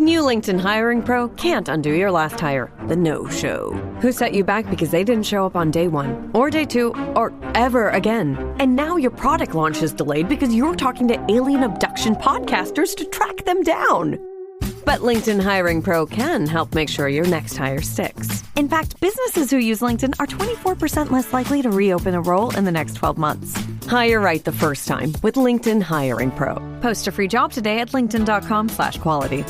new LinkedIn Hiring Pro can't undo your last hire, the no-show. Who set you back because they didn't show up on day one, or day two, or ever again. And now your product launch is delayed because you're talking to alien abduction podcasters to track them down. But LinkedIn Hiring Pro can help make sure your next hire sticks. In fact, businesses who use LinkedIn are 24% less likely to reopen a role in the next 12 months. Hire right the first time with LinkedIn Hiring Pro. Post a free job today at linkedin.com/quality.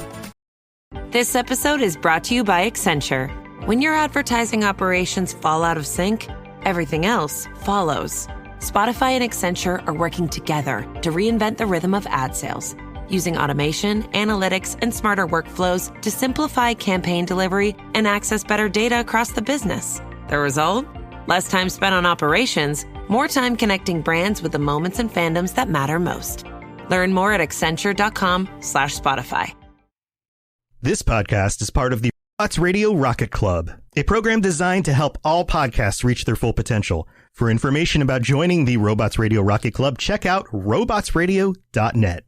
This episode is brought to you by Accenture. When your advertising operations fall out of sync, everything else follows. Spotify and Accenture are working together to reinvent the rhythm of ad sales, using automation, analytics, and smarter workflows to simplify campaign delivery and access better data across the business. The result? Less time spent on operations, more time connecting brands with the moments and fandoms that matter most. Learn more at accenture.com/Spotify. This podcast is part of the Robots Radio Rocket Club, a program designed to help all podcasts reach their full potential. For information about joining the Robots Radio Rocket Club, check out robotsradio.net.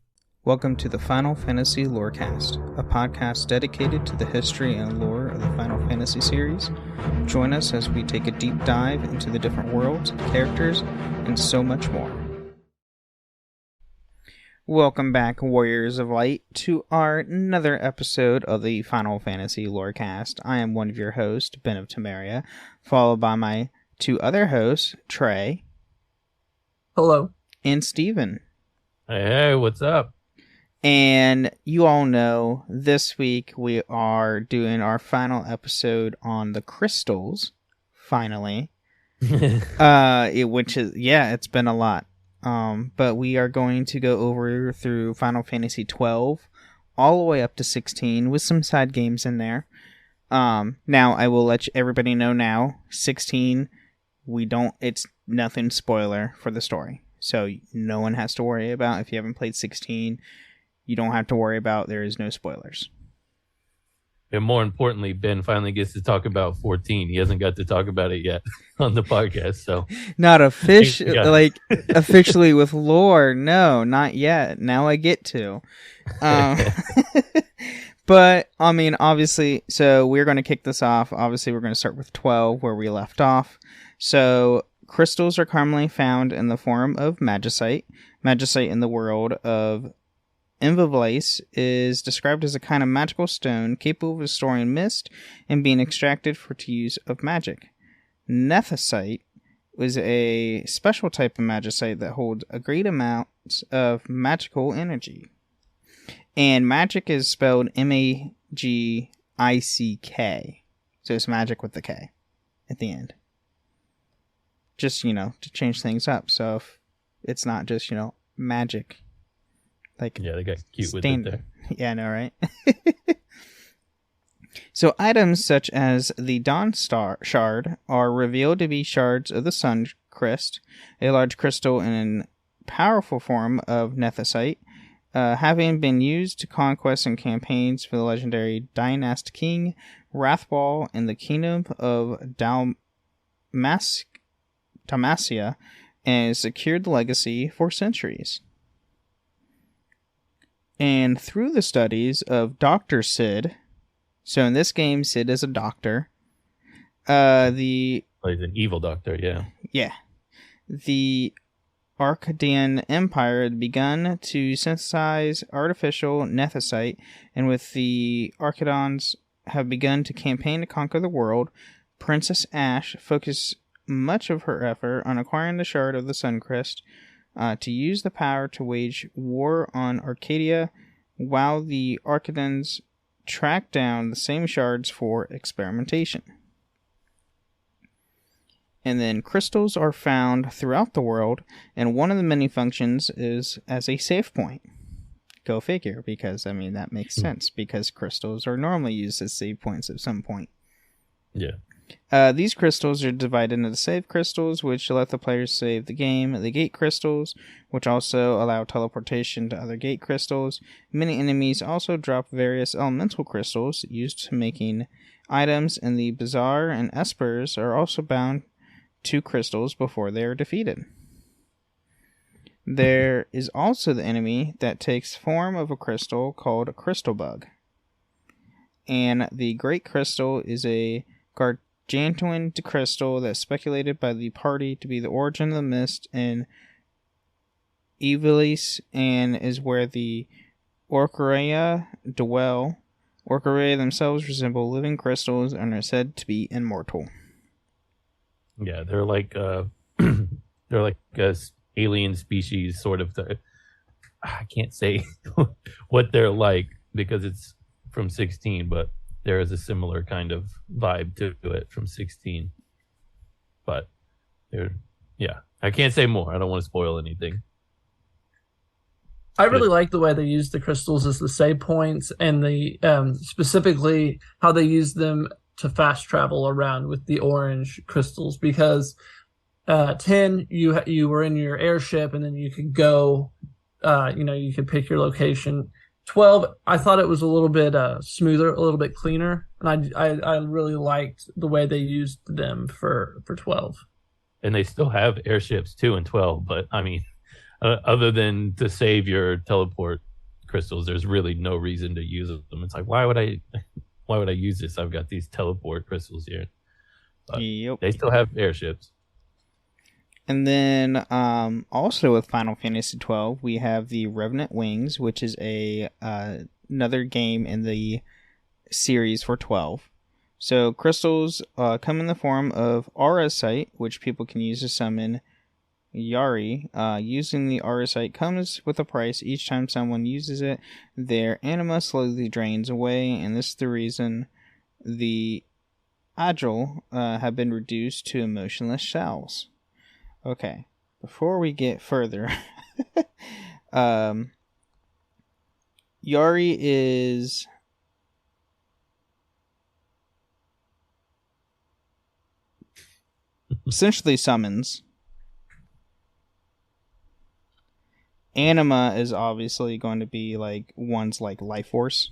Welcome to the Final Fantasy Lorecast, a podcast dedicated to the history and lore of the Final Fantasy series. Join us as we take a deep dive into the different worlds, characters, and so much more. Welcome back, Warriors of Light, to our another episode of the Final Fantasy Lorecast. I am one of your hosts, Ben of Temeria, followed by my two other hosts, Trey. Hello. And Steven. Hey, what's up? And you all know this week we are doing our final episode on the crystals, finally. Which is, it's been a lot. But we are going to go over through Final Fantasy XII all the way up to 16 with some side games in there. Now I will let everybody know now, 16, it's nothing spoiler for the story. So no one has to worry about if you haven't played 16. You don't have to worry about, there is no spoilers. And more importantly, Ben finally gets to talk about 14. He hasn't got to talk about it yet on the podcast, so not officially with lore. No, not yet. Now I get to. But I mean, obviously, so we're going to kick this off. Obviously, we're going to start with 12, where we left off. So crystals are commonly found in the form of magicite. Magicite in the world of Invivlace is described as a kind of magical stone capable of storing mist and being extracted for the use of magic. Nethicite was a special type of magicite that holds a great amount of magical energy. And magic is spelled Magick. So it's magic with the K at the end. Just, to change things up. So if it's not just, magic. Yeah, they got cute with it there. Yeah, I know, right? So items such as the Dawn Star Shard are revealed to be shards of the Sun Crest, a large crystal in powerful form of Nethicite, having been used to conquest and campaigns for the legendary Dynast King Wrathball in the kingdom of Damacia, and secured the legacy for centuries. And through the studies of Dr. Cid, so in this game, Cid is a doctor. He's an evil doctor, yeah. Yeah. The Arcadian Empire had begun to synthesize artificial nethicite, and with the Arcadons have begun to campaign to conquer the world, Princess Ashe focused much of her effort on acquiring the Shard of the Suncrest, to use the power to wage war on Arcadia, while the Arcadans track down the same shards for experimentation. And then crystals are found throughout the world, and one of the many functions is as a save point. Go figure, because, that makes sense, because crystals are normally used as save points at some point. Yeah. These crystals are divided into save crystals, which let the players save the game, the gate crystals, which also allow teleportation to other gate crystals. Many enemies also drop various elemental crystals used to making items, and the Bazaar and Espers are also bound to crystals before they are defeated. There is also the enemy that takes form of a crystal called a crystal bug. And the Great Crystal is a gargantuan crystal that's speculated by the party to be the origin of the mist in Evilis, and is where the Orchirea dwell. Orchirea themselves resemble living crystals and are said to be immortal. Yeah, they're like a alien species, sort of. I can't say what they're like because it's from 16, but there is a similar kind of vibe to it from 16. But I can't say more. I don't want to spoil anything. I really like the way they use the crystals as the save points, and the specifically how they use them to fast travel around with the orange crystals. Because 10, you were in your airship, and then you could go. You could pick your location. 12, I thought it was a little bit smoother, a little bit cleaner, and I really liked the way they used them for 12. And they still have airships too in 12, but I mean, other than to save your teleport crystals, there's really no reason to use them. It's like, why would I use this? I've got these teleport crystals here. But yep. They still have airships. And then also with Final Fantasy XII, we have the Revenant Wings, which is another game in the series for 12. So crystals come in the form of Auracite, which people can use to summon Yari. Using the Auracite comes with a price. Each time someone uses it, their anima slowly drains away, and this is the reason the Agile have been reduced to emotionless shells. Okay, before we get further, Yari is essentially summons. Anima is obviously going to be like one's like life force.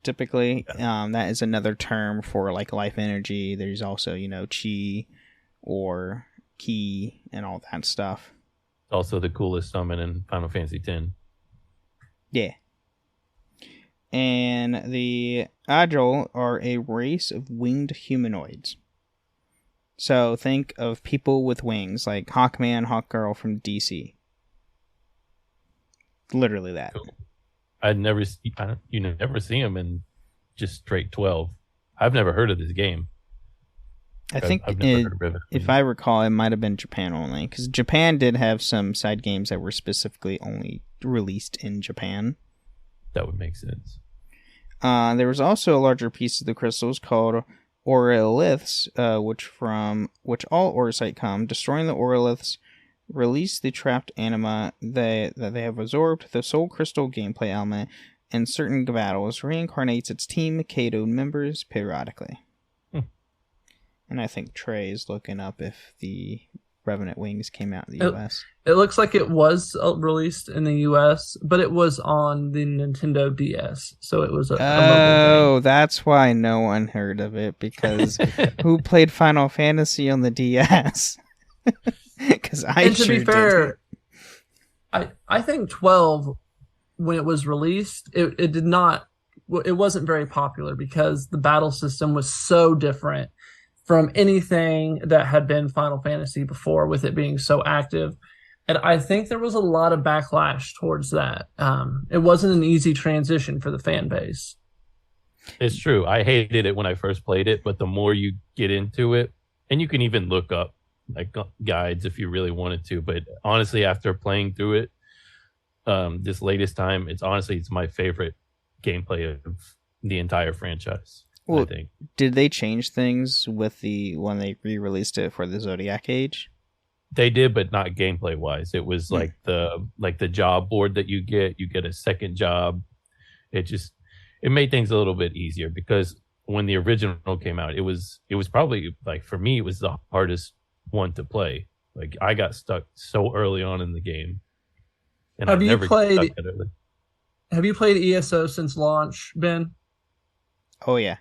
Typically, that is another term for like life energy. There's also, chi or key and all that stuff. Also the coolest summon in Final Fantasy X. Yeah. And the Agile are a race of winged humanoids. So think of people with wings, like Hawkman, Hawkgirl from DC. Literally that. Cool. You never see them in just straight 12. I've never heard of this game. I think if I recall, it might have been Japan only, because Japan did have some side games that were specifically only released in Japan. That would make sense. There was also a larger piece of the crystals called Auroliths, which all Auracite come. Destroying the Auroliths release the trapped anima that they have absorbed. The soul crystal gameplay element in certain battles reincarnates its Team Kato members periodically. And I think Trey is looking up if the Revenant Wings came out in the US. It looks like it was released in the US, but it was on the Nintendo DS, so it was a mobile game. That's why no one heard of it, because who played Final Fantasy on the DS? Because and to be fair, I think 12, when it was released, it wasn't very popular because the battle system was so different from anything that had been Final Fantasy before, with it being so active. And I think there was a lot of backlash towards that. It wasn't an easy transition for the fan base. It's true. I hated it when I first played it, but the more you get into it, and you can even look up like guides if you really wanted to, but honestly, after playing through it this latest time, it's my favorite gameplay of the entire franchise. Well, I think. Did they change things with when they re-released it for the Zodiac Age? They did, but not gameplay wise. It was like the job board that you get a second job. It made things a little bit easier, because when the original came out, it was probably, like, for me, it was the hardest one to play. Like, I got stuck so early on in the game. And have you played ESO since launch, Ben? Oh yeah.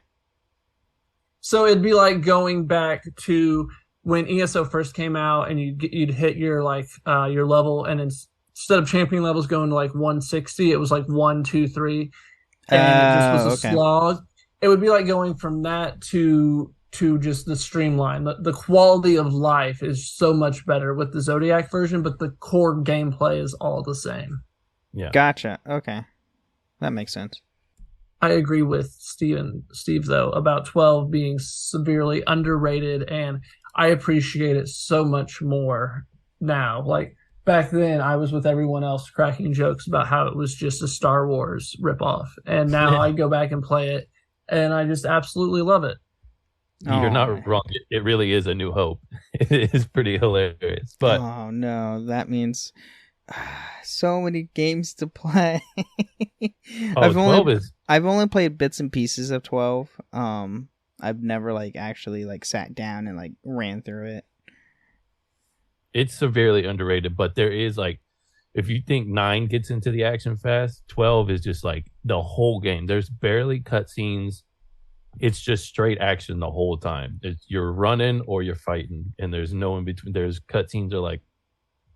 So it'd be like going back to when ESO first came out, and you'd hit your your level, and instead of champion levels going to like 160, it was like 1, 2, 3. and it just was a Okay. slog. It would be like going from that to just the streamline. The quality of life is so much better with the Zodiac version, but the core gameplay is all the same. Yeah. Gotcha. Okay. That makes sense. I agree with Steve, though, about 12 being severely underrated, and I appreciate it so much more now. Like, back then, I was with everyone else cracking jokes about how it was just a Star Wars ripoff, and now I go back and play it, and I just absolutely love it. You're not wrong. It really is a New Hope. It is pretty hilarious. But oh no, that means so many games to play. I've only played bits and pieces of 12. I've never actually sat down and ran through it. It's severely underrated, but there is if you think 9 gets into the action fast, 12 is just the whole game. There's barely cutscenes. It's just straight action the whole time. You're running or you're fighting, and there's no in between. There's cutscenes are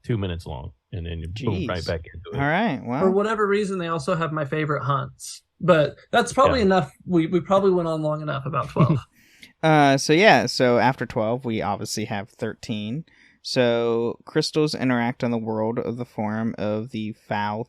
2 minutes long, and then you boom right back into it. All right. Well, for whatever reason, they also have my favorite hunts, but that's probably enough. We probably went on long enough about 12. So after 12, we obviously have 13. So crystals interact on the world of the form of the Foul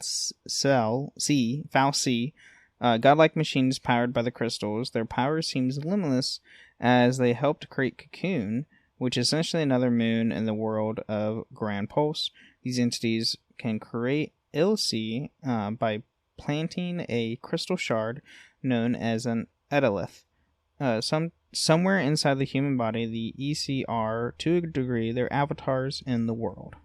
Sea. Godlike machines powered by the crystals. Their power seems limitless as they help to create Cocoon, which is essentially another moon in the world of Grand Pulse. These entities can create Ilse by planting a crystal shard known as an Edolith. Somewhere inside the human body, the EC are, to a degree, their avatars in the world.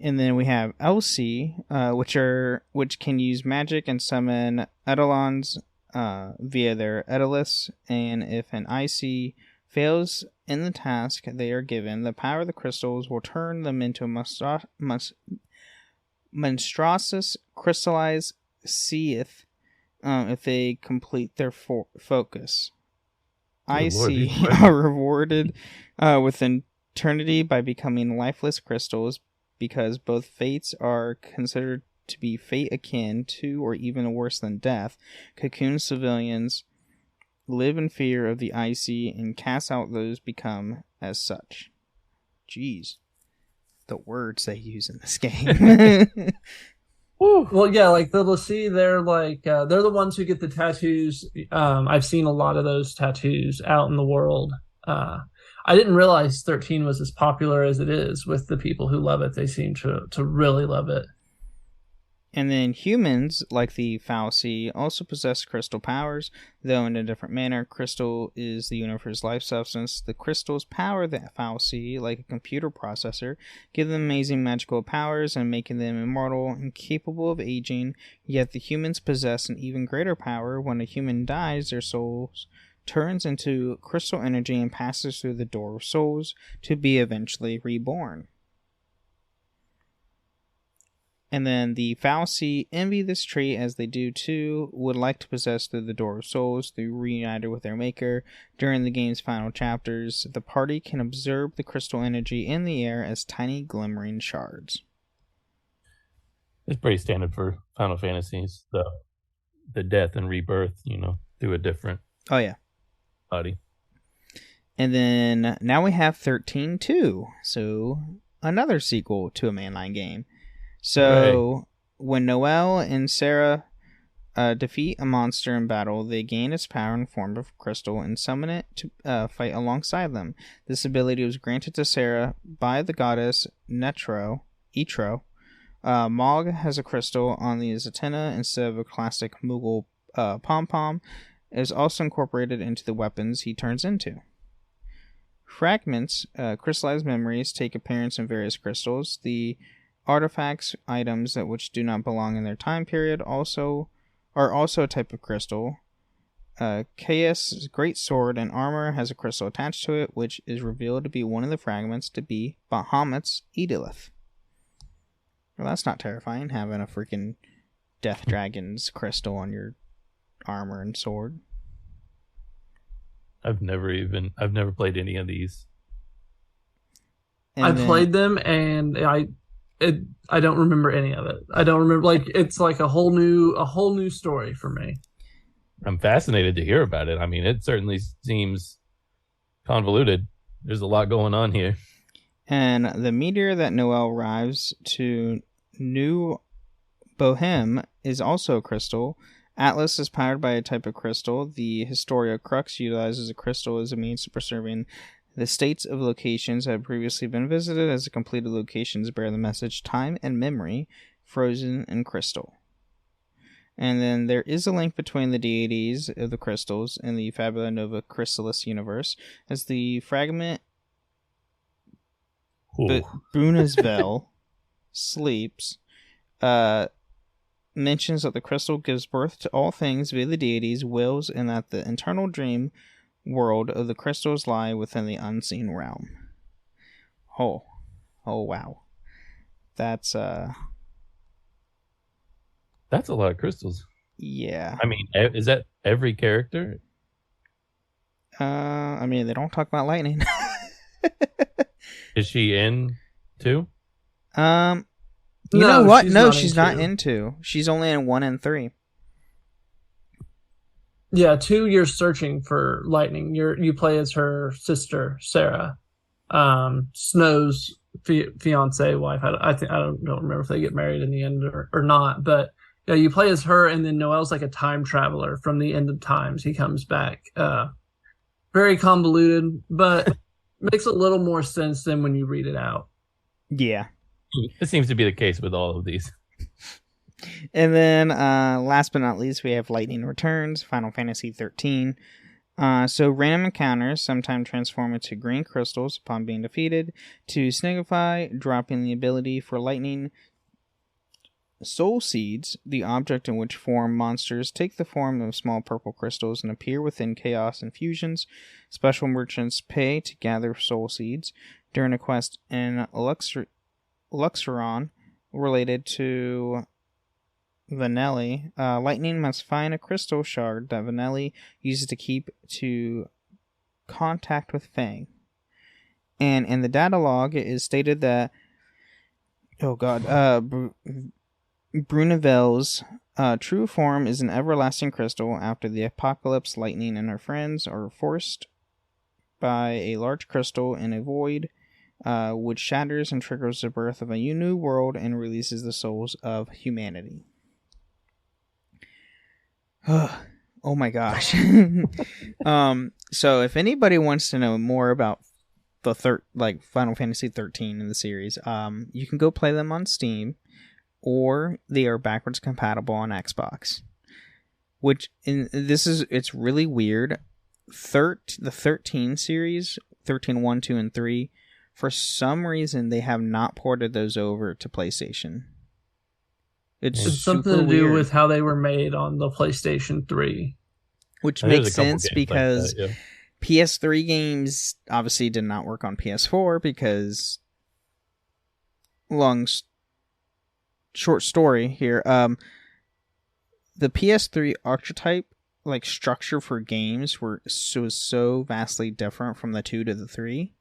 And then we have Elsie, which can use magic and summon Eidolons via their Eidoliths, and if an IC fails in the task they are given, the power of the crystals will turn them into monstrous crystallized seeth if they complete their focus. IC are rewarded with eternity by becoming lifeless crystals, because both fates are considered to be fate akin to or even worse than death. Cocoon civilians live in fear of the IC and cast out those become as such. Jeez. The words they use in this game. Well, yeah, the Lassie, they're they're the ones who get the tattoos. I've seen a lot of those tattoos out in the world. I didn't realize 13 was as popular as it is with the people who love it. They seem to really love it. And then humans, like the Foul Sea, also possess crystal powers, though in a different manner. Crystal is the universe's life substance. The crystals power the Foul Sea like a computer processor, give them amazing magical powers and making them immortal and capable of aging. Yet the humans possess an even greater power. When a human dies, their souls turns into crystal energy and passes through the door of souls to be eventually reborn. And then the Foul Sea envy this trait, as they do too, would like to possess through the Door of Souls, through reunited with their maker. During the game's final chapters, the party can observe the crystal energy in the air as tiny glimmering shards. It's pretty standard for Final Fantasies. The death and rebirth, through a different body. And then now we have 13-2, so another sequel to a mainline game. So, when Noelle and Sarah defeat a monster in battle, they gain its power in form of crystal and summon it to fight alongside them. This ability was granted to Sarah by the goddess Etro. Mog has a crystal on the Zatanna instead of a classic Moogle pom-pom. It is also incorporated into the weapons he turns into. Fragments, crystallized memories, take appearance in various crystals. The artifacts, items which do not belong in their time period, are also a type of crystal. Chaos' great sword and armor has a crystal attached to it, which is revealed to be one of the fragments to be Bahamut's Edolith. Well, that's not terrifying, having a freaking Death Dragon's crystal on your armor and sword. I've never played any of these. I played them, and I don't remember any of it. I don't remember, like, it's like a whole new story for me. I'm fascinated to hear about it. I mean, it certainly seems convoluted. There's a lot going on here. And the meteor that Noel arrives to New Bohem is also a crystal. Atlas is powered by a type of crystal. The Historia Crux utilizes a crystal as a means of preserving the states of locations that have previously been visited, as the completed locations bear the message time and memory frozen in crystal. And then there is a link between the deities of the crystals in the Fabula Nova Chrysalis universe, as the fragment Brunasvel sleeps mentions that the crystal gives birth to all things via the deities' wills, and that the internal dream world of the crystals lie within the unseen realm. Oh wow. That's a lot of crystals. Yeah. I mean, is that every character? I mean, they don't talk about lightning. Is she in too? You know what? No, she's not in 2. She's only in 1 and 3. Yeah, 2, you're searching for lightning. You play as her sister, Sarah, Snow's fiance wife. I don't remember if they get married in the end or not, but yeah, you play as her, and then Noel's like a time traveler from the end of times. He comes back. Very convoluted, but makes a little more sense than when you read it out. Yeah. It seems to be the case with all of these. And then, last but not least, we have Lightning Returns, Final Fantasy XIII. So random encounters sometimes transform into green crystals upon being defeated, to Snigify, dropping the ability for lightning. Soul Seeds, the object in which form monsters take the form of small purple crystals and appear within Chaos Infusions. Special merchants pay to gather Soul Seeds during a quest in Luxoron related to Vanelli. Lightning must find a crystal shard that Vanelli uses to keep to contact with Fang. And in the data log, it is stated that Brunevel's true form is an everlasting crystal. After the apocalypse, Lightning and her friends are forced by a large crystal in a void, which shatters and triggers the birth of a new world and releases the souls of humanity. Oh my gosh. So if anybody wants to know more about the Final Fantasy 13 in the series, you can go play them on Steam, or they are backwards compatible on Xbox. It's really weird. The 13 series, 13, 1, 2, and 3, for some reason they have not ported those over to PlayStation. It's something to do with how they were made on the PlayStation 3. Which makes sense because like that, yeah. PS3 games obviously did not work on PS4 because short story here. The PS3 archetype structure for games was so vastly different from the 2 to the 3,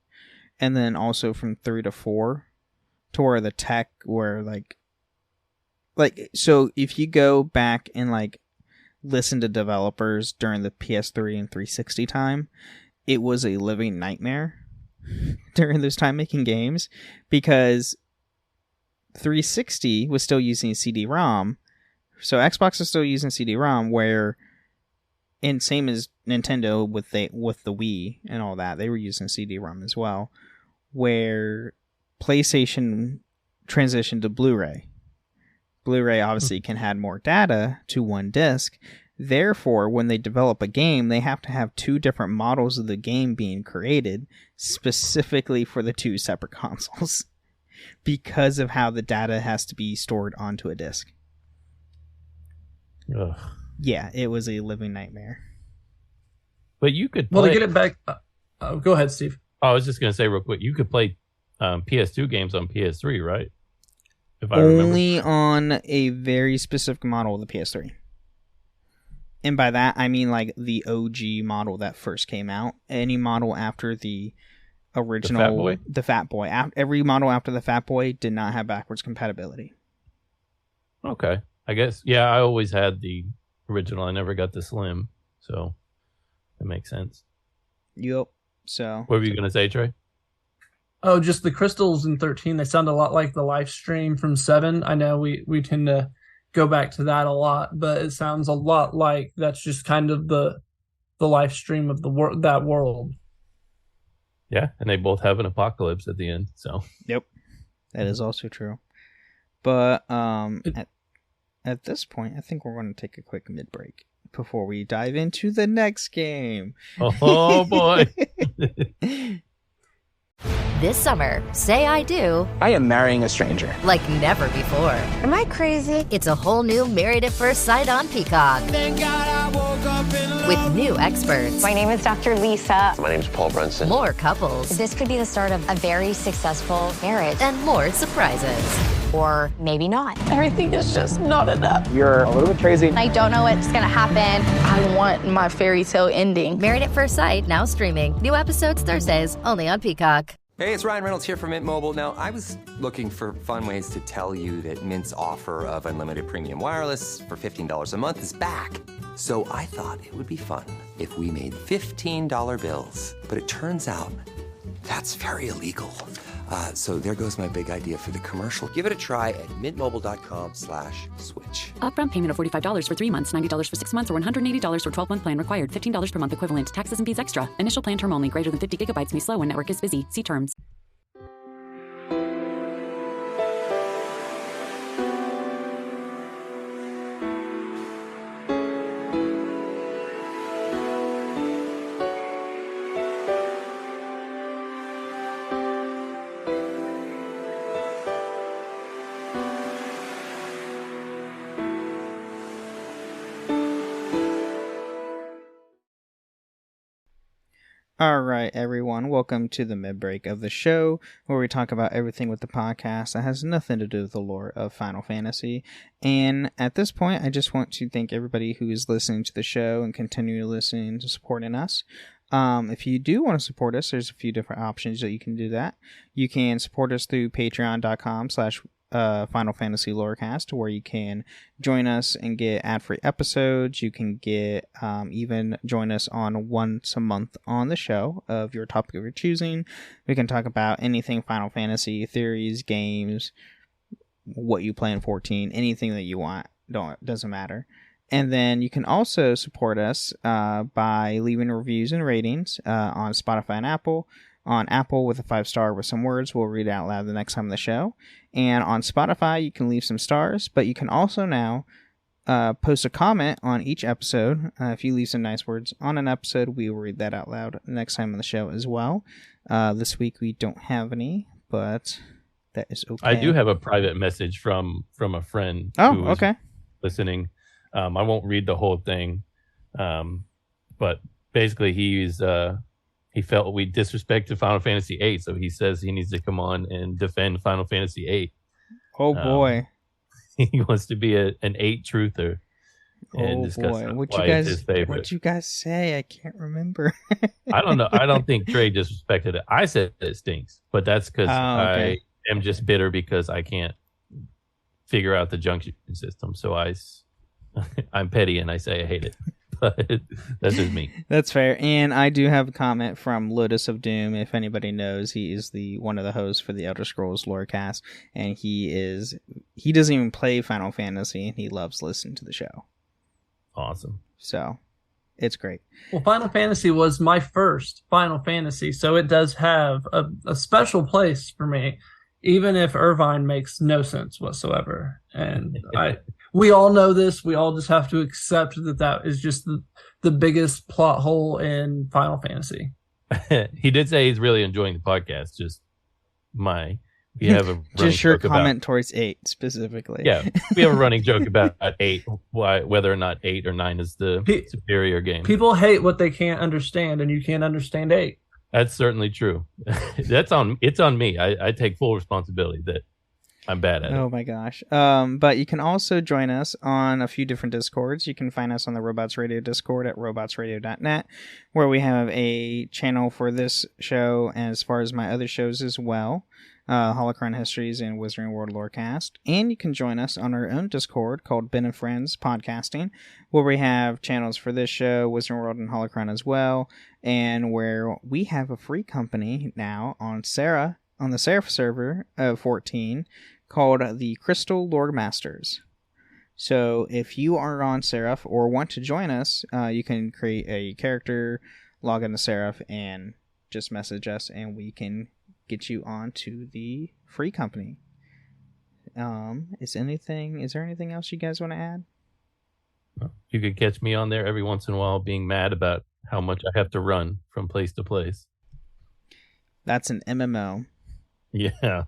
and then also from 3 to 4, to where the tech were so if you go back and listen to developers during the PS3 and 360 time, it was a living nightmare during those time making games, because 360 was still using CD-ROM, so Xbox is still using CD-ROM, and same as Nintendo with the Wii and all that, they were using CD-ROM as well, where PlayStation transitioned to Blu-ray. Blu-ray obviously can add more data to one disc. Therefore, when they develop a game, they have to have 2 different models of the game being created specifically for the 2 separate consoles because of how the data has to be stored onto a disc. Ugh. Yeah, it was a living nightmare. But you could to get it back... go ahead, Steve. I was just going to say real quick, you could play PS2 games on PS3, right? If I Only remember. On a very specific model of the PS3. And by that, I mean the OG model that first came out. Any model after the original, the Fat Boy. Every model after the Fat Boy did not have backwards compatibility. Okay. I guess, yeah, I always had the original. I never got the Slim, so that makes sense. Yep. So what were you going to say, Trey? Oh, just the crystals in 13, they sound a lot like the live stream from 7. I know we tend to go back to that a lot, but it sounds a lot like that's just kind of the live stream of that world. Yeah, and they both have an apocalypse at the end, so. Yep. That is also true. But at this point, I think we're going to take a quick mid-break before we dive into the next game. Oh boy. This summer, say I do. I am marrying a stranger. Like never before. Am I crazy? It's a whole new Married at First Sight on Peacock. Thank God I woke up in love. With new experts. My name is Dr. Lisa. My name is Paul Brunson. More couples. This could be the start of a very successful marriage. And more surprises. Or maybe not. Everything is just not enough. You're a little bit crazy. I don't know what's going to happen. I want my fairy tale ending. Married at First Sight, now streaming. New episodes Thursdays, only on Peacock. Hey, it's Ryan Reynolds here from Mint Mobile. Now, I was looking for fun ways to tell you that Mint's offer of unlimited premium wireless for $15 a month is back. So I thought it would be fun if we made $15 bills. But it turns out that's very illegal. So there goes my big idea for the commercial. Give it a try at mintmobile.com/switch. Upfront payment of $45 for 3 months, $90 for 6 months, or $180 for 12-month plan required. $15 per month equivalent. Taxes and fees extra. Initial plan term only. Greater than 50 gigabytes may slow when network is busy. See terms. All right, everyone. Welcome to the mid-break of the show, where we talk about everything with the podcast that has nothing to do with the lore of Final Fantasy. And at this point, I just want to thank everybody who is listening to the show and continue listening to supporting us. If you do want to support us, there's a few different options that you can do that. You can support us through patreon.com/Final Fantasy Lorecast, where you can join us and get ad-free episodes. You can get even join us on once a month on the show of your topic of your choosing. We can talk about anything Final Fantasy, theories, games, what you play in 14, anything that you want. Doesn't matter. And then you can also support us by leaving reviews and ratings on Spotify and Apple. On Apple with a 5-star with some words we'll read out loud the next time on the show. And on Spotify, you can leave some stars, but you can also now post a comment on each episode. If you leave some nice words on an episode, we will read that out loud next time on the show as well. This week we don't have any, but that is okay. I do have a private message from a friend who is listening. I won't read the whole thing, but basically he felt we disrespected Final Fantasy VIII, so he says he needs to come on and defend Final Fantasy VIII. Oh boy, he wants to be an 8 truther and discuss why it's his favorite. What'd you guys say? I can't remember. I don't know. I don't think Trey disrespected it. I said it stinks, but that's because I am just bitter because I can't figure out the junction system. So I'm petty and I say I hate it. But that's just me. That's fair. And I do have a comment from Lotus of Doom. If anybody knows, he is one of the hosts for the Elder Scrolls Lorecast, and he doesn't even play Final Fantasy, and he loves listening to the show. Awesome. So it's great. Well, Final Fantasy was my first Final Fantasy, so it does have a special place for me, even if Irvine makes no sense whatsoever. And we all know this. We all just have to accept that is just the biggest plot hole in Final Fantasy. He did say he's really enjoying the podcast. We have a just your comment towards 8 specifically. Yeah, we have a running joke about 8, whether or not 8 or 9 is the superior game. People hate what they can't understand, and you can't understand 8. That's certainly true. It's on me. I take full responsibility that I'm bad at it. Oh my gosh. But you can also join us on a few different Discords. You can find us on the Robots Radio Discord at robotsradio.net, where we have a channel for this show as far as my other shows as well. Holocron Histories and Wizarding World Lorecast. And you can join us on our own Discord called Ben and Friends Podcasting, where we have channels for this show, Wizarding World and Holocron as well, and where we have a free company now on the Seraph server of 14 called the Crystal Lore Masters. So if you are on Seraph or want to join us, you can create a character, log into Seraph, and just message us, and we can get you on to the free company. Is there anything else you guys want to add? You could catch me on there every once in a while being mad about how much I have to run from place to place. That's an MMO. Yeah.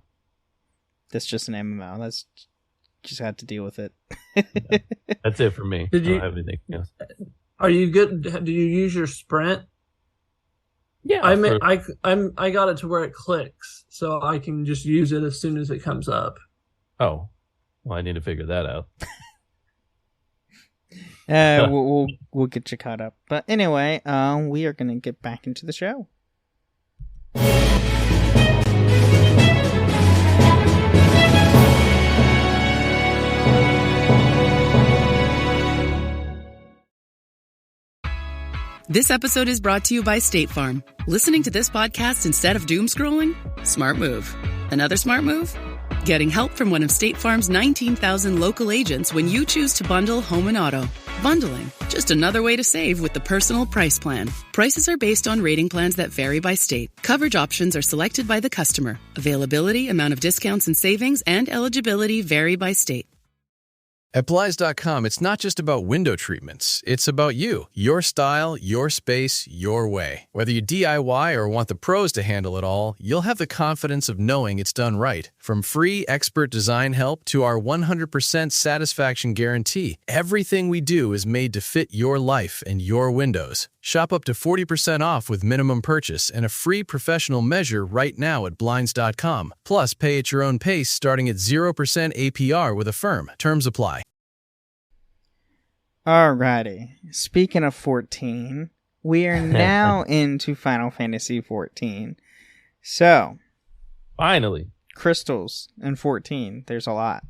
That's just an MMO. That's just had to deal with it. That's it for me. I don't have anything else. Are you good? Do you use your sprint? Yeah, I got it to where it clicks, so I can just use it as soon as it comes up. Oh, well, I need to figure that out. We'll get you caught up. But anyway, we are going to get back into the show. This episode is brought to you by State Farm. Listening to this podcast instead of doom scrolling? Smart move. Another smart move? Getting help from one of State Farm's 19,000 local agents when you choose to bundle home and auto. Bundling, just another way to save with the Personal Price Plan. Prices are based on rating plans that vary by state. Coverage options are selected by the customer. Availability, amount of discounts and savings, and eligibility vary by state. At Blinds.com, it's not just about window treatments. It's about you, your style, your space, your way. Whether you DIY or want the pros to handle it all, you'll have the confidence of knowing it's done right. From free expert design help to our 100% satisfaction guarantee, everything we do is made to fit your life and your windows. Shop up to 40% off with minimum purchase and a free professional measure right now at Blinds.com. Plus, pay at your own pace starting at 0% APR with Affirm. Terms apply. Alrighty. Speaking of 14, we are now into Final Fantasy XIV. So, finally, crystals in 14. There's a lot.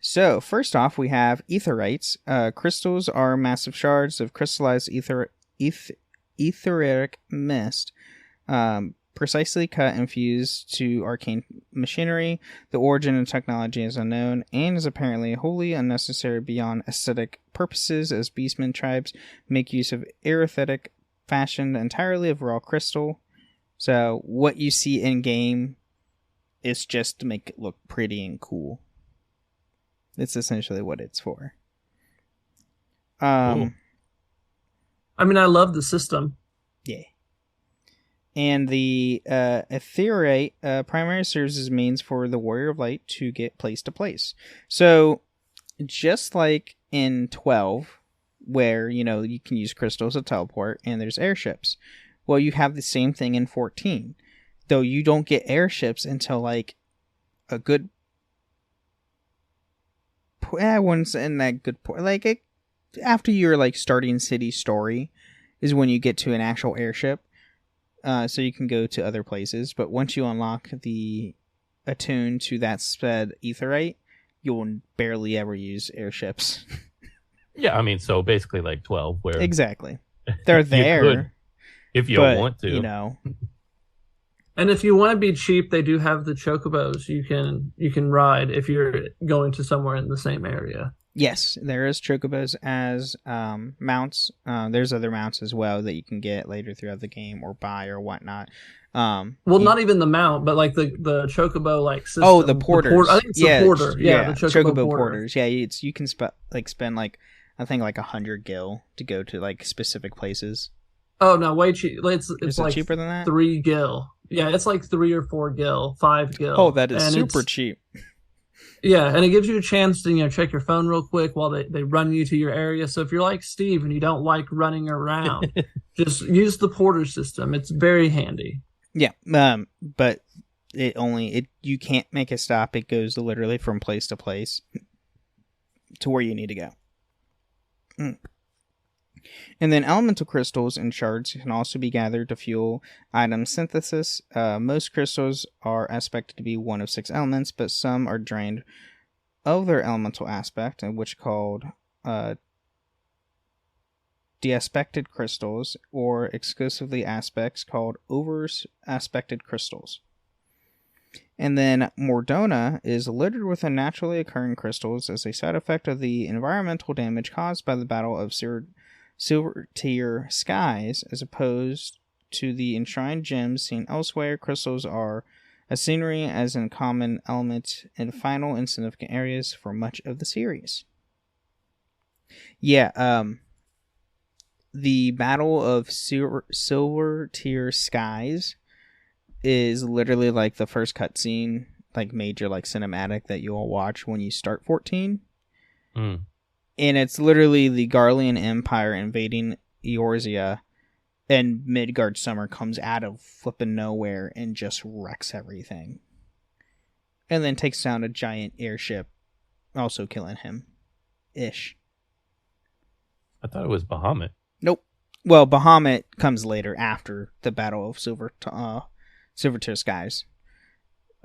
So, first off, we have aetherites. Crystals are massive shards of crystallized etheric mist, precisely cut and fused to arcane machinery. The origin and technology is unknown, and is apparently wholly unnecessary beyond aesthetic purposes, as beastmen tribes make use of aetheretic fashioned entirely of raw crystal. So, what you see in-game is just to make it look pretty and cool. It's essentially what it's for. I mean, I love the system. Yeah. And the Aetherite primarily serves as means for the Warrior of Light to get place to place. So, just like in 12, where, you can use crystals to teleport, and there's airships. Well, you have the same thing in 14. Though you don't get airships until, like, a good... I wouldn't say in that good point. Like, after your, like, starting city story is when you get to an actual airship. So you can go to other places. But once you unlock the attune to that sped aetherite, you will barely ever use airships. Yeah, I mean, so basically like 12, where... Exactly. They're there. You could, if you want to. And if you want to be cheap, they do have the chocobos you can ride if you're going to somewhere in the same area. Yes, there is chocobos as mounts. There's other mounts as well that you can get later throughout the game or buy or whatnot. Not even the mount, but like the chocobo like system. Oh, the porters. I think it's the porter. Yeah, the chocobo porters. Yeah, you can spend like I think like 100 gil to go to like specific places. Oh no, way cheap. It's like cheaper than that. 3 gil. Yeah, it's like 3 or 4 gil, 5 gil. Oh, that is super cheap. Yeah, and it gives you a chance to check your phone real quick while they run you to your area. So if you're like Steve and you don't like running around, just use the porter system. It's very handy. Yeah, but You can't make a stop. It goes literally from place to place to where you need to go. And then elemental crystals and shards can also be gathered to fuel item synthesis. Most crystals are expected to be one of 6 elements, but some are drained of their elemental aspect, which are called deaspected crystals, or exclusively aspects called over-aspected crystals. And then Mordona is littered with naturally occurring crystals as a side effect of the environmental damage caused by the Battle of Silver Tier Skies. As opposed to the enshrined gems seen elsewhere, crystals are a scenery as a common element in final and significant areas for much of the series. Yeah, the Battle of Silver Tier Skies is literally like the first cutscene, like major like cinematic that you'll watch when you start 14. And it's literally the Garlean Empire invading Eorzea, and Midgard Summer comes out of flipping nowhere and just wrecks everything. And then takes down a giant airship, also killing him. Ish. I thought it was Bahamut. Nope. Well, Bahamut comes later after the Battle of Silver Tier Skies.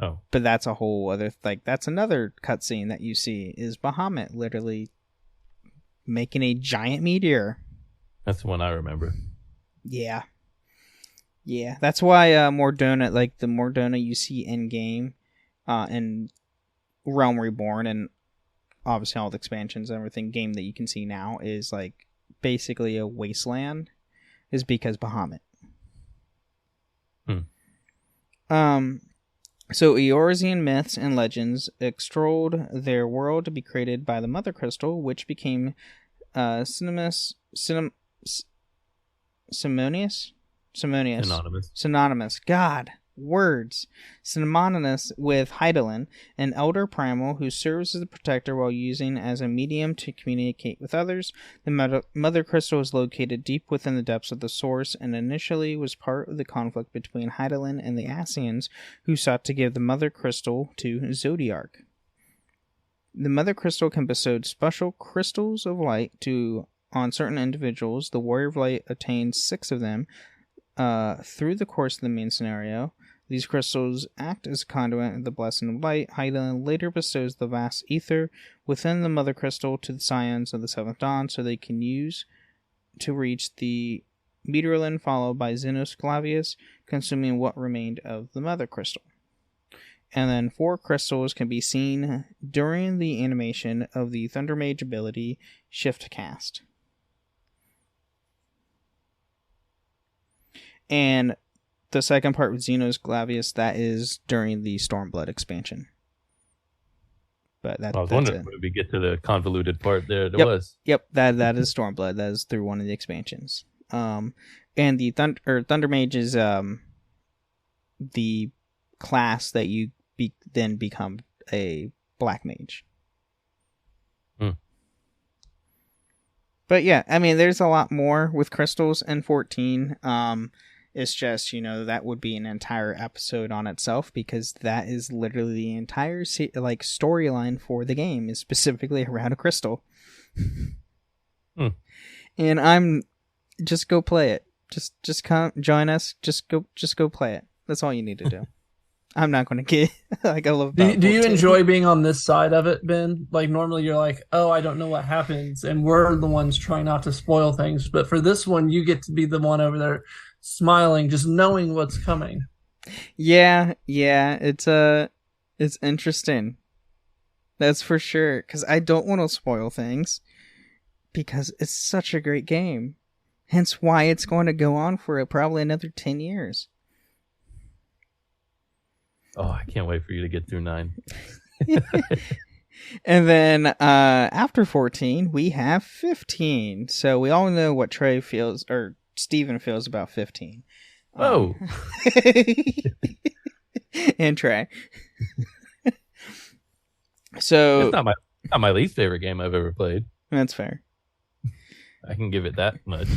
Oh. But that's a whole other, like, that's another cutscene that you see, is Bahamut literally making a giant meteor. That's the one I remember. Yeah. Yeah, that's why Mordona, like the Mordona you see in game, in Realm Reborn, and obviously all the expansions and everything, game that you can see now is like basically a wasteland, is because Bahamut. So Eorzean myths and legends extolled their world to be created by the Mother Crystal, which became synonymous with Hydaelyn, an elder primal who serves as a protector while using as a medium to communicate with others. The Mother Crystal is located deep within the depths of the source, and initially was part of the conflict between Hydaelyn and the Ascians, who sought to give the Mother Crystal to Zodiark. The Mother Crystal can bestow special crystals of light on certain individuals. The Warrior of Light attains 6 of them through the course of the main scenario. These crystals act as a conduit of the blessing of light. Hydaelyn later bestows the vast ether within the Mother Crystal to the Scions of the Seventh Dawn, so they can use to reach the Meteorland, followed by Xenos Clavius, consuming what remained of the Mother Crystal. And then 4 crystals can be seen during the animation of the Thunder Mage ability Shift Cast. And the second part with Xenos Glavius, that is during the Stormblood expansion. But I was wondering when we get to the convoluted part there. Was. Yep, that is Stormblood. That is through one of the expansions. And the Thunder Mage is the class that you then become a Black Mage. But yeah, I mean, there's a lot more with crystals in 14. It's just, that would be an entire episode on itself, because that is literally the entire storyline for the game is specifically around a crystal. And just go play it. Just come join us. Just go play it. That's all you need to do. I'm not going to get I love. Do you enjoy being on this side of it, Ben? Like normally you're like, oh, I don't know what happens, and we're the ones trying not to spoil things. But for this one, you get to be the one over there smiling, just knowing what's coming. Yeah, it's interesting. That's for sure, because I don't want to spoil things, because it's such a great game. Hence why it's going to go on for probably another 10 years. Oh, I can't wait for you to get through 9. And then after 14, we have 15. So we all know what Trey feels, or Steven feels about 15. Oh. And Trey. So it's not my least favorite game I've ever played. That's fair. I can give it that much.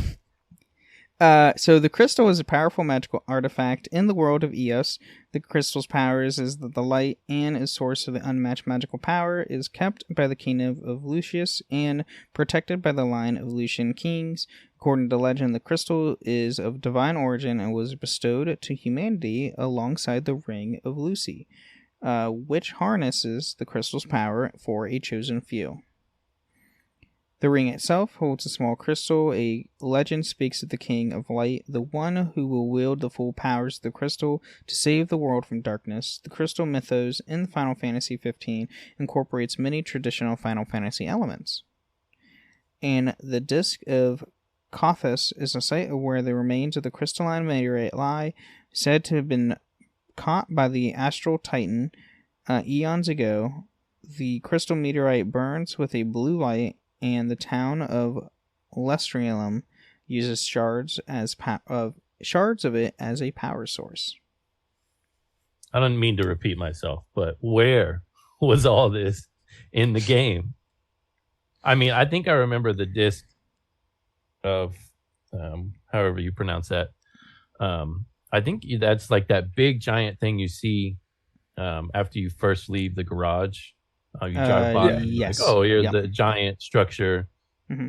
So the crystal is a powerful magical artifact in the world of Eos. The crystal's powers is that the light and is source of the unmatched magical power is kept by the kingdom of Lucius and protected by the line of Lucian kings. According to legend, the crystal is of divine origin and was bestowed to humanity alongside the Ring of Lucy, which harnesses the crystal's power for a chosen few. The ring itself holds a small crystal. A legend speaks of the King of Light, the one who will wield the full powers of the crystal to save the world from darkness. The crystal mythos in Final Fantasy XV incorporates many traditional Final Fantasy elements. And the Disk of Kothos is a site where the remains of the crystalline meteorite lie, said to have been caught by the astral titan eons ago. The crystal meteorite burns with a blue light, and the town of Lestrium uses shards of it as a power source. I don't mean to repeat myself, but where was all this in the game? I mean, I think I remember the disc of, however you pronounce that. I think that's like that big giant thing you see after you first leave the garage. You drive by, yes. like, oh, here's the giant structure. Mm-hmm.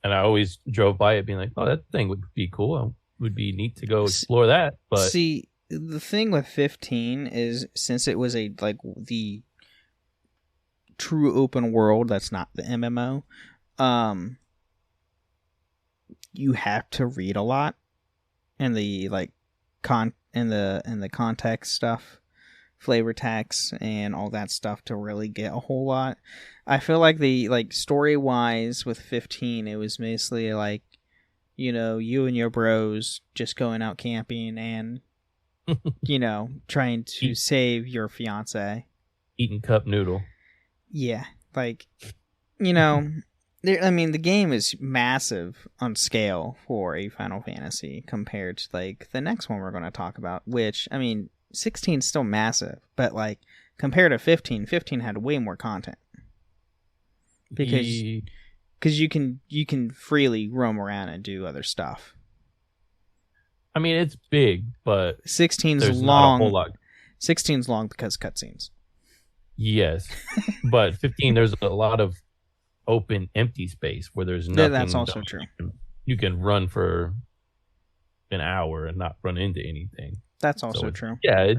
And I always drove by it being like, oh, that thing would be cool. It would be neat to go explore that. But see, the thing with 15 is, since it was the true open world, that's not the MMO, you have to read a lot in the in the context stuff, flavor text and all that stuff to really get a whole lot. I feel like the story wise with 15, it was mostly like, you know, you and your bros just going out camping and you know, trying to save your fiance, eating cup noodle. Yeah, like, you know, the game is massive on scale for a Final Fantasy compared to like the next one we're going to talk about, which, I mean, 16 is still massive, but like compared to 15 had way more content because you can freely roam around and do other stuff. I mean, it's big, but 16's there's long. not a whole lot. 16's long because cutscenes. Yes, but 15 there's a lot of open, empty space where there's nothing. That's also true. You can run for an hour and not run into anything. That's also true. Yeah,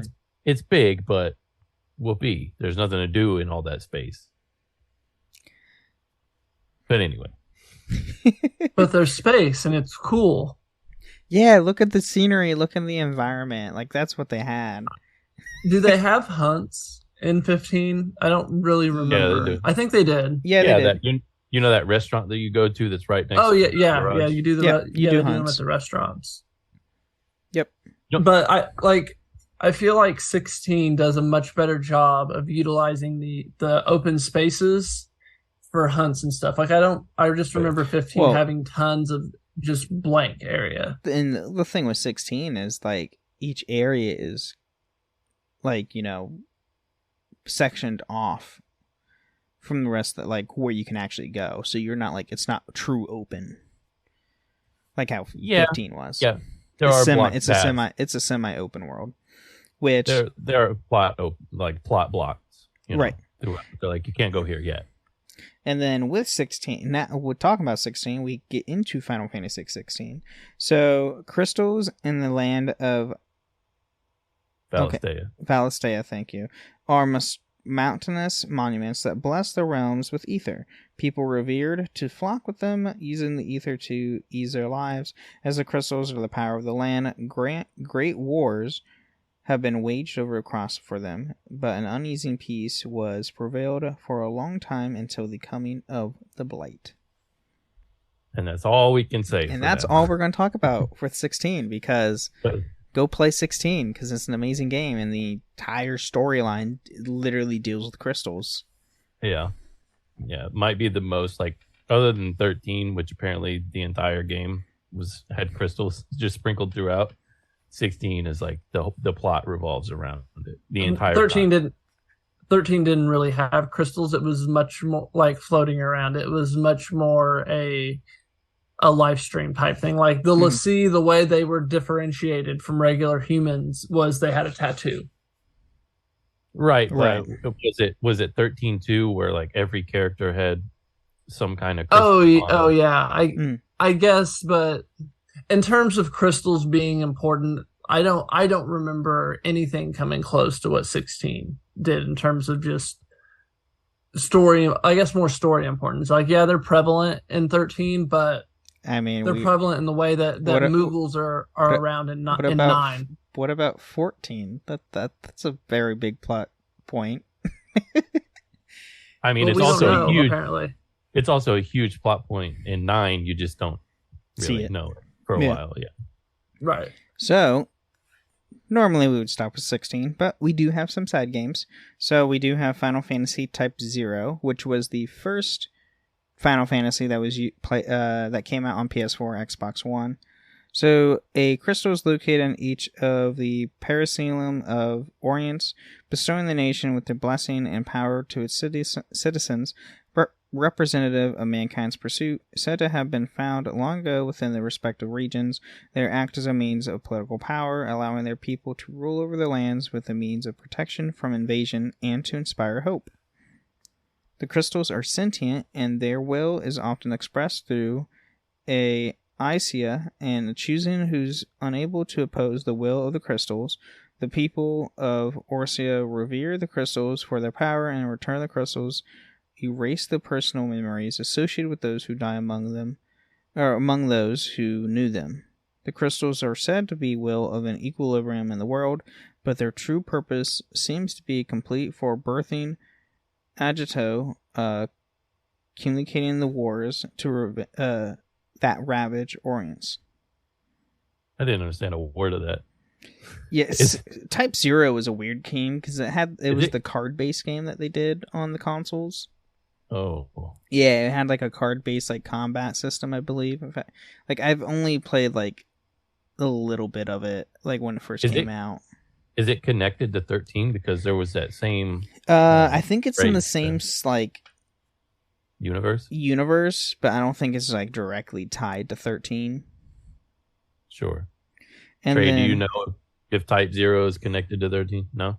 it's big, but whoopee, there's nothing to do in all that space. But anyway. But there's space and it's cool. Yeah, look at the scenery, look at the environment. Like, that's what they had. Do they have hunts in 15? I don't really remember. Yeah, they do. I think they did. Yeah, they did. That, you know that restaurant that you go to that's right next to yeah, the yeah, garage? yeah. You do you do them hunts at the restaurants. Yep. But I feel like 16 does a much better job of utilizing the open spaces for hunts and stuff. Like, I just remember 15 having tons of just blank area. And the thing with 16 is like each area is like, you know, sectioned off from the rest of like where you can actually go. So you're not like, it's not true open like how 15 was. Yeah. It's a semi open world, which there are plot blocks, you know, right. They're like, you can't go here yet. And then with 16, now we're talking about 16, we get into Final Fantasy 16. So, crystals in the land of Valistea, thank you, are mountainous monuments that bless the realms with ether. People revered to flock with them, using the ether to ease their lives. As the crystals are the power of the land, great wars have been waged across for them, but an uneasy peace was prevailed for a long time until the coming of the Blight. And that's all we can say. And that's all we're going to talk about for 16, because go play 16, because it's an amazing game, and the entire storyline literally deals with crystals. Yeah. Yeah, it might be the most, like, other than 13, which apparently the entire game had crystals just sprinkled throughout. 16 is like the plot revolves around it. The entire 13 didn't really have crystals. It was much more like floating around. It was much more a live stream type thing. Like the Lassie, the way they were differentiated from regular humans was they had a tattoo. Right. Was it 13-2 where like every character had some kind of crystal? Oh yeah. I guess, but in terms of crystals being important, I don't remember anything coming close to what 16 did in terms of just story. I guess more story importance. Like, yeah, they're prevalent in 13, but I mean, they're prevalent in the way that Moogles are around in 9. What about 14? That's a very big plot point. I mean, it's also a huge. Apparently, it's also a huge plot point in 9. You just don't really know it for a while. Yeah. Right. So normally we would stop with 16, but we do have some side games. So we do have Final Fantasy Type 0, which was the first Final Fantasy that was that came out on PS4, Xbox One. So a crystal is located in each of the Peristylium of Orients, bestowing the nation with their blessing and power to its citizens, representative of mankind's pursuit, said to have been found long ago within their respective regions. They act as a means of political power, allowing their people to rule over their lands with the means of protection from invasion and to inspire hope. The crystals are sentient, and their will is often expressed through a Isia, and choosing who's unable to oppose the will of the crystals. The people of Orsia revere the crystals for their power, and in return the crystals erase the personal memories associated with those who die among them, or among those who knew them. The crystals are said to be will of an equilibrium in the world, but their true purpose seems to be complete for birthing agito, communicating the wars to that ravage Orients. I didn't understand a word of that. Yes, Type 0 was a weird game because it was the card-based game that they did on the consoles. Oh. Yeah, it had like a card-based like combat system, I believe. In fact, like I've only played like a little bit of it, like when it first came out. Is it connected to 13? Because there was that same. I think it's in the same like universe, but I don't think it's like directly tied to 13. Sure. And Trey, then, do you know if Type 0 is connected to 13? No.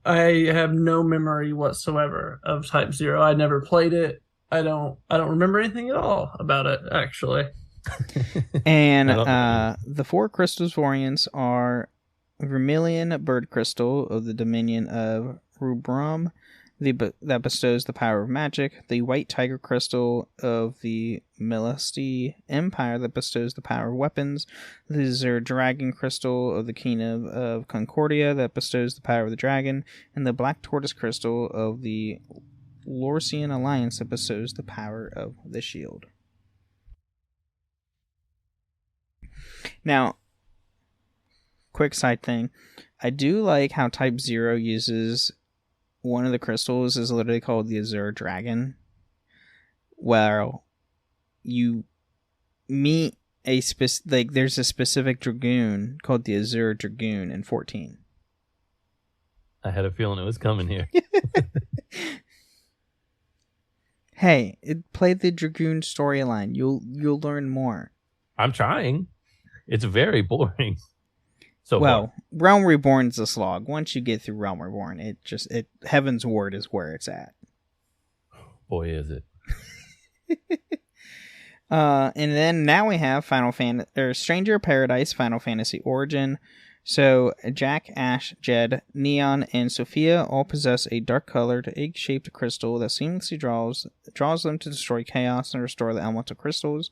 I have no memory whatsoever of Type 0. I never played it. I don't remember anything at all about it, actually. And the 4 crystals variants are Vermilion Bird Crystal of the Dominion of Rubrum, that bestows the power of magic, the White Tiger Crystal of the Melesti Empire that bestows the power of weapons, the Azure Dragon Crystal of the Kingdom of Concordia that bestows the power of the dragon, and the Black Tortoise Crystal of the Lorsian Alliance that bestows the power of the shield. Now, quick side thing, I do like how Type 0 uses one of the crystals is literally called the Azure Dragon, where you meet there's a specific dragoon called the Azure Dragoon in 14. I had a feeling it was coming here. Hey, play the Dragoon storyline. You'll learn more. I'm trying. It's very boring. So Realm Reborn is a slog. Once you get through Realm Reborn, Heaven's Ward is where it's at. Boy, is it. And then now we have Stranger of Paradise, Final Fantasy Origin. So Jack, Ash, Jed, Neon, and Sophia all possess a dark-colored, egg-shaped crystal that seamlessly draws them to destroy chaos and restore the elemental crystals.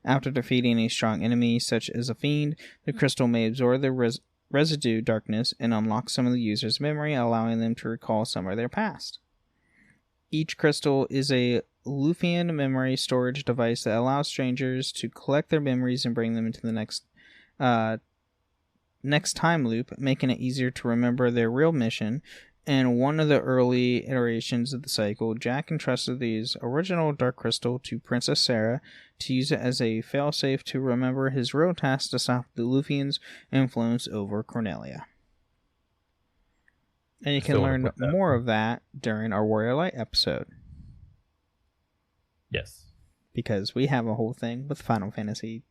After defeating a strong enemy, such as a fiend, the crystal may absorb the residue darkness and unlock some of the user's memory, allowing them to recall some of their past. Each crystal is a Lufian memory storage device that allows strangers to collect their memories and bring them into the next time loop, making it easier to remember their real mission. In one of the early iterations of the cycle, Jack entrusted these original Dark Crystal to Princess Sarah to use it as a failsafe to remember his real task to stop the Lufians' influence over Cornelia. And you can learn more of that during our Warrior Light episode. Yes. because we have a whole thing with Final Fantasy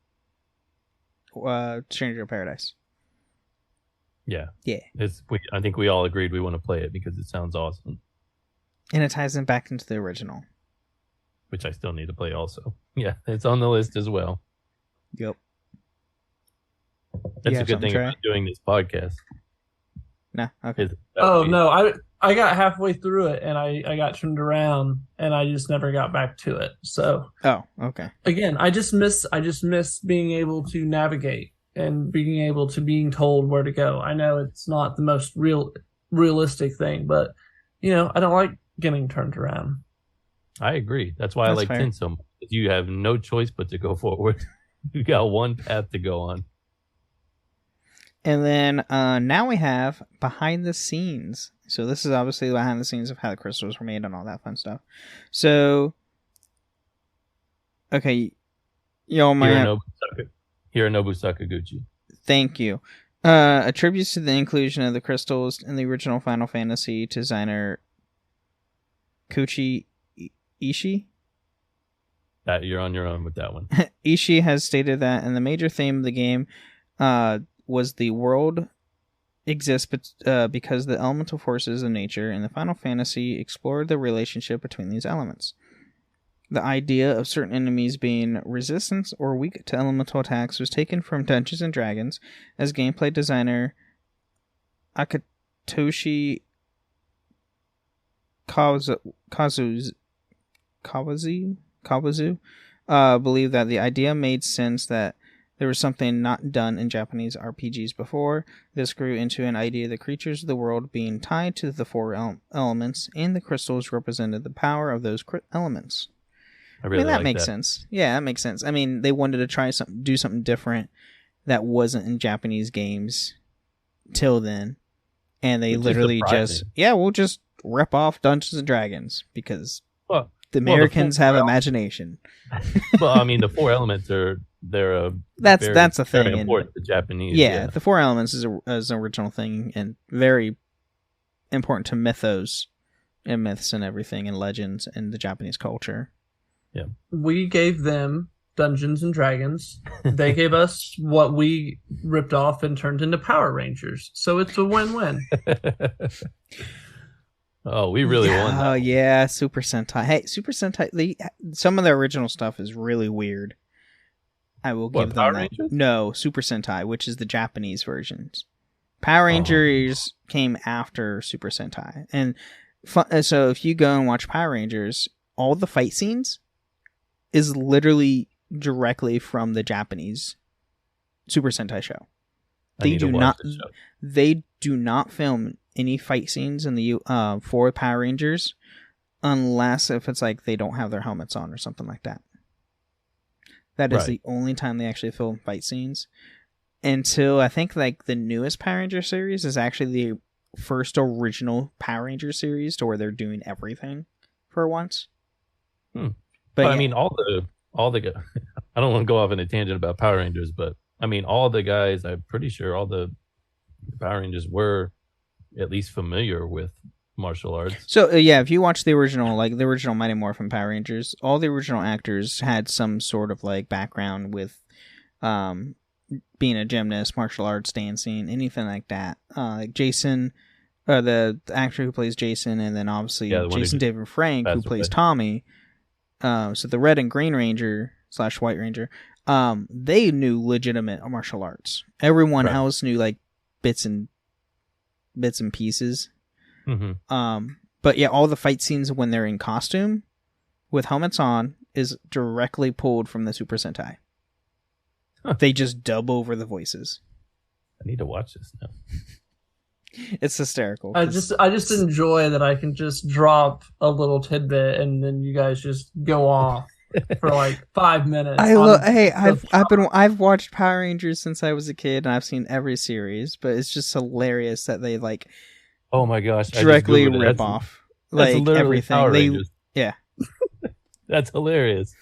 Stranger of Paradise. Yeah. Yeah. I think we all agreed we want to play it because it sounds awesome. And it ties them back into the original. Which I still need to play also. Yeah, it's on the list as well. Yep. That's a good thing about doing this podcast. No, okay. No, I got halfway through it and I got turned around and I just never got back to it. So okay. Again, I just miss being able to navigate and being told where to go. I know it's not the most realistic thing, but I don't like getting turned around. I agree. That's why I like 10 so much. You have no choice but to go forward. You got one path to go on. And then now we have behind the scenes. So this is obviously behind the scenes of how the crystals were made and all that fun stuff. So, okay, Hironobu Sakaguchi. Thank you. Attributes to the inclusion of the crystals in the original Final Fantasy designer Koichi Ishii. That you're on your own with that one. Ishii has stated that, and the major theme of the game was the world exists because the elemental forces of nature in the Final Fantasy explored the relationship between these elements. The idea of certain enemies being resistant or weak to elemental attacks was taken from Dungeons & Dragons, as gameplay designer Akitoshi Kawazu believed that the idea made sense, that there was something not done in Japanese RPGs before. This grew into an idea of the creatures of the world being tied to the four elements, and the crystals represented the power of those elements. I mean, that makes sense. Yeah, that makes sense. I mean, they wanted to try do something different that wasn't in Japanese games till then, and they literally we'll just rip off Dungeons and Dragons because the Americans have imagination. Well, I mean, the four elements that's a thing. Very important to Japanese. Yeah, the four elements is an original thing and very important to mythos and myths and everything and legends in the Japanese culture. Yeah, we gave them Dungeons and Dragons. They gave us what we ripped off and turned into Power Rangers. So it's a win-win. Oh, we really won. Oh, yeah, Super Sentai. Hey, Super Sentai, some of their original stuff is really weird. I will give them Power that. Rangers? No, Super Sentai, which is the Japanese versions. Power Rangers came after Super Sentai. And so if you go and watch Power Rangers, all the fight scenes is literally directly from the Japanese Super Sentai show. They do not film any fight scenes in the for Power Rangers unless if it's like they don't have their helmets on or something like that. That is the only time they actually film fight scenes. Until I think like the newest Power Ranger series is actually the first original Power Ranger series to where they're doing everything for once. But I mean, all the I don't want to go off on a tangent about Power Rangers, but I mean, all the guys, I'm pretty sure all the Power Rangers were at least familiar with martial arts. So if you watch the original Mighty Morphin Power Rangers, all the original actors had some sort of like background with being a gymnast, martial arts, dancing, anything like that. Like Jason, the actor who plays Jason, and then obviously Jason David Frank who plays Tommy. So the Red and Green Ranger / White Ranger, they knew legitimate martial arts. Everyone else knew like bits and pieces. Mm-hmm. But yeah, all the fight scenes when they're in costume with helmets on is directly pulled from the Super Sentai. They just dub over the voices. I need to watch this now. It's hysterical. I just enjoy that I can just drop a little tidbit and then you guys just go off for like 5 minutes. I've watched Power Rangers since I was a kid and I've seen every series, but it's just hilarious that they like oh my gosh, directly rip off like everything. Yeah. That's hilarious.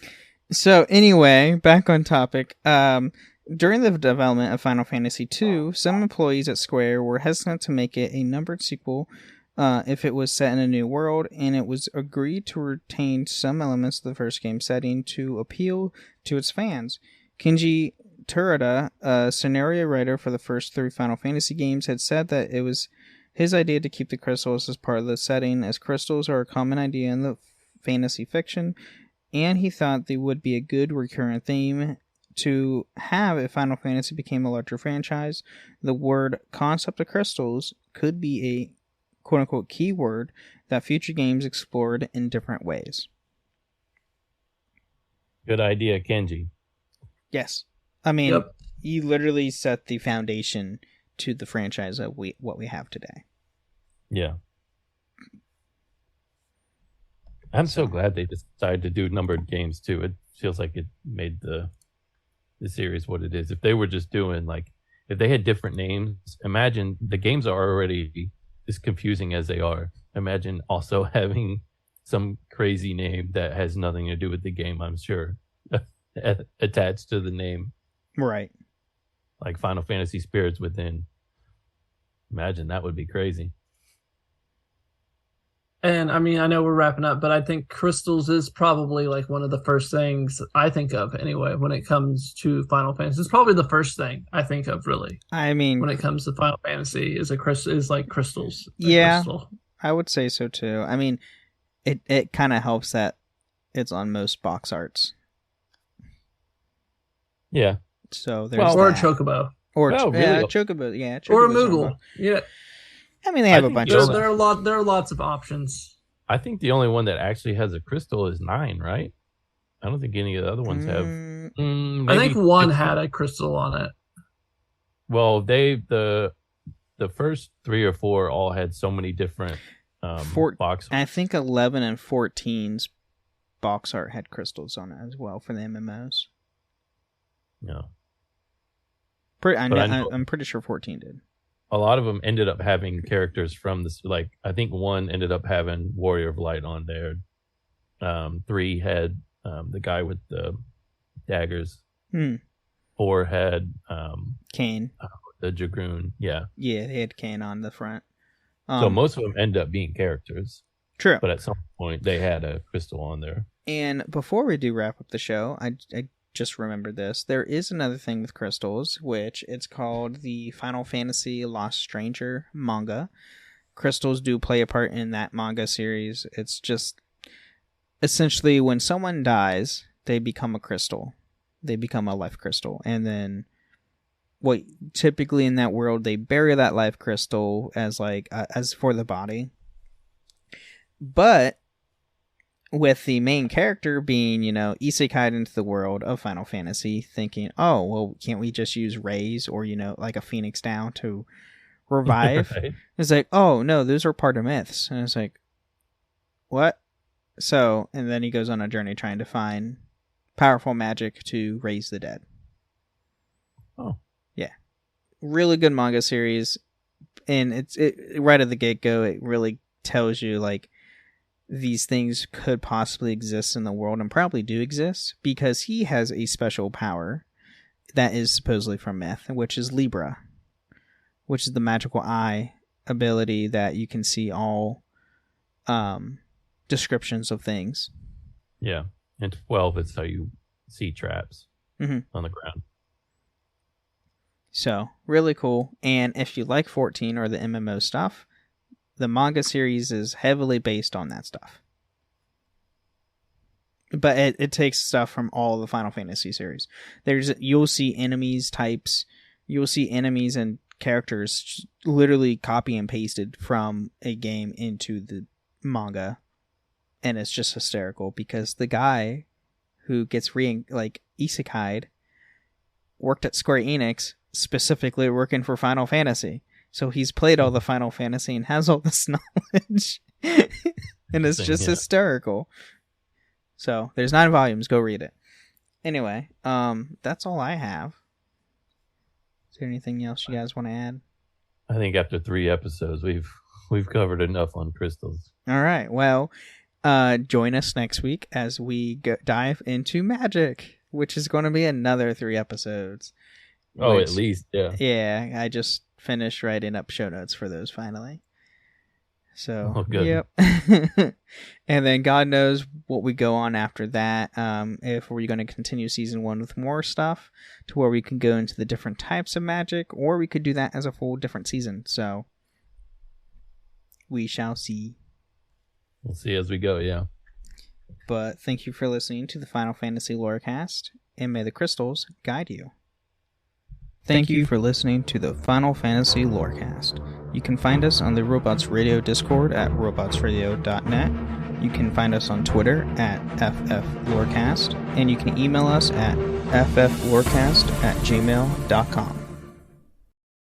So anyway, back on topic. During the development of Final Fantasy II, some employees at Square were hesitant to make it a numbered sequel if it was set in a new world, and it was agreed to retain some elements of the first game setting to appeal to its fans. Kenji Terada, a scenario writer for the first 3 Final Fantasy games, had said that it was his idea to keep the crystals as part of the setting, as crystals are a common idea in the fantasy fiction, and he thought they would be a good recurrent theme to have if Final Fantasy became a larger franchise. The word concept of crystals could be a quote-unquote keyword that future games explored in different ways. Good idea, Kenji. Yes. I mean, you literally set the foundation to the franchise of what we have today. Yeah. I'm so glad they decided to do numbered games too. It feels like it made the series what it is. If they were just doing if they had different names, imagine the games are already as confusing as they are. Imagine also having some crazy name that has nothing to do with the game, I'm sure, attached to the name. Right. Like Final Fantasy Spirits Within. Imagine that would be crazy. And I mean, I know we're wrapping up, but I think crystals is probably one of the first things I think of anyway when it comes to Final Fantasy. It's probably the first thing I think of, really. I mean, when it comes to Final Fantasy, is crystals. Yeah, crystal. I would say so too. I mean, it kind of helps that it's on most box arts. Yeah. So there's or that. a chocobo. Or really? chocobo. Yeah, or a Moogle. Yeah. I mean, they have a bunch of stuff. There are lots of options. I think the only one that actually has a crystal is 9, right? I don't think any of the other ones have. I think 1 had a crystal on it. Well, the first 3 or 4 all had so many different box. I think 11 and 14's box art had crystals on it as well for the MMOs. No. I'm pretty sure 14 did. A lot of them ended up having characters from this. I think 1 ended up having Warrior of Light on there. 3 had the guy with the daggers. 4 had Kane. The Dragoon. Yeah. Yeah, they had Kane on the front. So most of them end up being characters. True. But at some point, they had a crystal on there. And before we do wrap up the show, I just remembered this. There is another thing with crystals, which it's called the Final Fantasy Lost Stranger manga. Crystals do play a part in that manga series. It's just essentially when someone dies, they become a crystal. They become a life crystal. And then typically in that world, they bury that life crystal as as for the body. But with the main character being, isekai'd into the world of Final Fantasy, thinking, oh, well, can't we just use rays or, like a phoenix down to revive? Right. It's like, oh, no, those are part of myths. And it's like, what? So, and then he goes on a journey trying to find powerful magic to raise the dead. Oh. Yeah. Really good manga series. And it right at the get-go, it really tells you, these things could possibly exist in the world and probably do exist because he has a special power that is supposedly from myth, which is Libra, which is the magical eye ability that you can see all descriptions of things. Yeah. And 12 is how you see traps on the ground. So, really cool. And if you like 14 or the MMO stuff, the manga series is heavily based on that stuff. But it takes stuff from all the Final Fantasy series. You'll see enemies types, you'll see enemies and characters literally copy and pasted from a game into the manga. And it's just hysterical because the guy who gets isekai'd worked at Square Enix, specifically working for Final Fantasy. So he's played all the Final Fantasy and has all this knowledge. And it's just hysterical. So there's 9 volumes. Go read it. Anyway, that's all I have. Is there anything else you guys want to add? I think after 3 episodes, we've covered enough on crystals. All right. Well, join us next week as we dive into magic, which is going to be another 3 episodes. Oh, at least, yeah. Yeah, I just finished writing up show notes for those finally. So, Oh, good. Yep. And then God knows what we go on after that. If we're going to continue season 1 with more stuff to where we can go into the different types of magic, or we could do that as a full different season. So we shall see. We'll see as we go, yeah. But thank you for listening to the Final Fantasy Lorecast, and may the crystals guide you. Thank you for listening to the Final Fantasy Lorecast. You can find us on the Robots Radio Discord at robotsradio.net. You can find us on Twitter at FFLorecast, and you can email us at fflorecast@gmail.com.